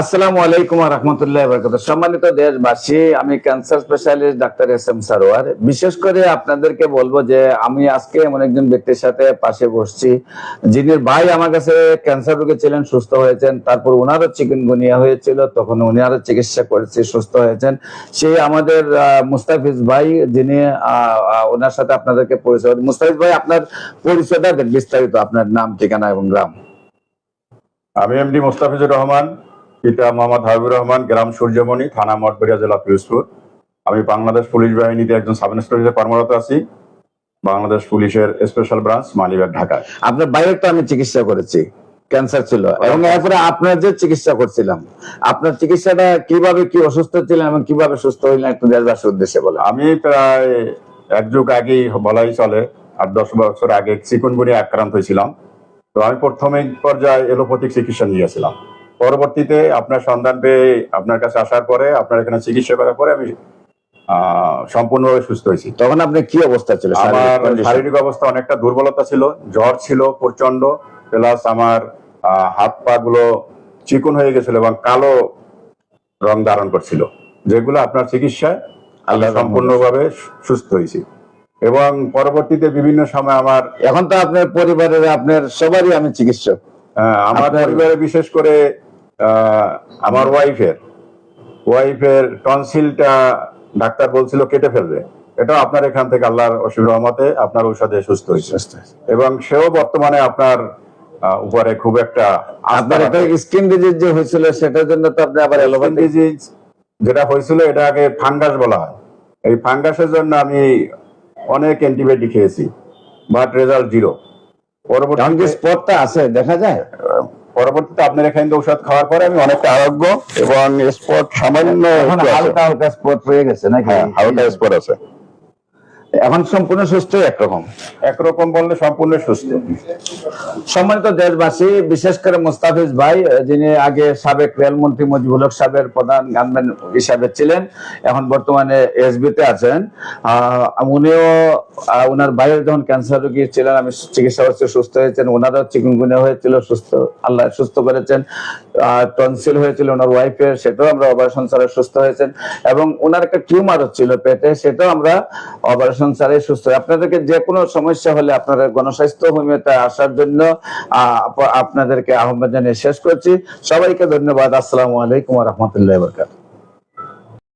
আসসালামু আলাইকুম ওয়া রাহমাতুল্লাহি ওয়া বারাকাতুহু। সম্মানিত দেশবাসী, আমি cancer specialist doctor SM. Sarwar. বিশেষ করে আপনাদেরকে বলবো যে আমি আজকে এমন একজন ব্যক্তির সাথে পাশে বসছি, যিনি ভাই আমার কাছে ক্যান্সার রোগে ছিলেন, সুস্থ হয়েছেন। তারপর ওনারও চিকুনগুনিয়া হয়েছিল, তখন উনারও চিকিৎসা করেছে, সুস্থ হয়েছেন। সেই আমাদের মুস্তাফিজ ভাই, যিনি ওনার সাথে আপনাদেরকে পরিচয়। মুস্তাফিজ ভাই, আপনার পরিচয়টা দেন বিস্তারিত, আপনার নাম, ঠিকানা এবং গ্রাম। আমি এমডি মোস্তাফিজুর রহমান, পিতা মোহাম্মদ হাবিবুর রহমান, গ্রাম সূর্যমণি, থানা মঠবাড়িয়া, জেলা পিরোজপুর। আমি বাংলাদেশ পুলিশ বাহিনীতে একজন সাব ইন্সপেক্টর হিসেবে কর্মরত আছি, বাংলাদেশ পুলিশের স্পেশাল ব্রাঞ্চ, মালিবাগ, ঢাকা। আপনার বাইরে তো আমি চিকিৎসা করেছি, ক্যান্সার ছিল, এবং এরপরে আপনার যে চিকিৎসা করছিলাম, আপনার চিকিৎসাটা কিভাবে, কি অসুস্থ ছিলেন এবং কিভাবে সুস্থ হইলেন, একটু দেশবাসীর উদ্দেশ্যে বলে। আমি প্রায় এক যুগ আগেই বলাই চলে, 8-10 বছর আগে চিকুনগুনিয়া আক্রান্ত হয়েছিলাম। তো আমি প্রথমে পর্যায়ে এলোপ্যাথিক চিকিৎসা নিয়েছিলাম। পরবর্তীতে আপনার সন্ধান পেয়ে আপনার কাছে আসার পরে, আপনার এখানে চিকিৎসা করার পরে আমি সম্পূর্ণভাবে সুস্থ হয়েছি। তখন আপনি কি অবস্থা ছিল? আমার শারীরিক অবস্থা অনেকটা দুর্বলতা ছিল, জ্বর ছিল প্রচন্ড, প্লাস আমার হাত পা গুলো চিকুন হয়ে গেছিল এবং কালো রং ধারণ করছিল, যেগুলো আপনার চিকিৎসায় আল্লাহ সম্পূর্ণভাবে সুস্থ হয়েছি। এবং পরবর্তীতে বিভিন্ন সময় আমার, এখন তো আপনার পরিবারের, আপনার সবারই আমি চিকিৎসক। আমার পরিবারে বিশেষ করে আমার ওয়াইফের টনসিলটা ডাক্তার বলছিল কেটে ফেলবে, এটা আপনার এখান থেকে আল্লাহর অসীম রহমতে আপনার ঔষধে সুস্থ হয়েছে। এবং সেও বর্তমানে আপনার উপরে খুব একটা, আপনার একটা স্কিন ডিজিজ যে হয়েছিল, সেটার জন্য তো আপনি আবার এলোপ্যাথি ডিজিজ যেটা হয়েছিল, এটা আগে ফাঙ্গাস বলা হয়। এই ফাঙ্গাসের জন্য আমি অনেক অ্যান্টিবায়োটিক খেয়েছি, বাট রেজাল্ট জিরো। পরবর্তীতে স্পটটা আছে, দেখা যায়। পরবর্তীতে আপনার এখানে ঔষধ খাওয়ার পরে আমি অনেকটা আরোগ্য, এবং স্পট সামান্য হালকা হালকা স্পট হয়ে গেছে নাকি? হালকা স্পট আছে। এখন সম্পূর্ণ সুস্থ? একরকম বললে সম্পূর্ণ সুস্থ। সম্মানিত দেশবাসী, বিশেষ করে মুস্তাফিজ ভাই, যিনি আগে সাবেক রেলমন্ত্রী মুজিবুল হক সাহেবের প্রধান গানম্যান হিসাবে ছিলেন, এখন বর্তমানে এসবিতে আছেন। উনিও ওনার ভাইয়ের যখন ক্যান্সার রোগী ছিলেন, আমি চিকিৎসা করছি, সুস্থ হয়েছেন। ওনারও চিকুনগুনিয়া হয়েছিল, সুস্থ, আল্লাহ সুস্থ করেছেন। টনসিল হয়েছিল ওনার ওয়াইফের, সেটাও আমরা অপারেশন ছাড়া সুস্থ হয়েছেন। এবং ওনার একটা টিউমার হচ্ছিল পেটে, সেটাও আমরা অপারেশন ছাড়াই সুস্থ। আপনাদেরকে যে কোনো সমস্যা হলে আপনারা গণস্বাস্থ্য হোমিওতে আসার জন্য আপনাদেরকে আহ্বান জানিয়ে শেষ করছি। সবাইকে ধন্যবাদ। আসসালামু আলাইকুম ওয়া রাহমাতুল্লাহি ওয়া বারাকাতুহু।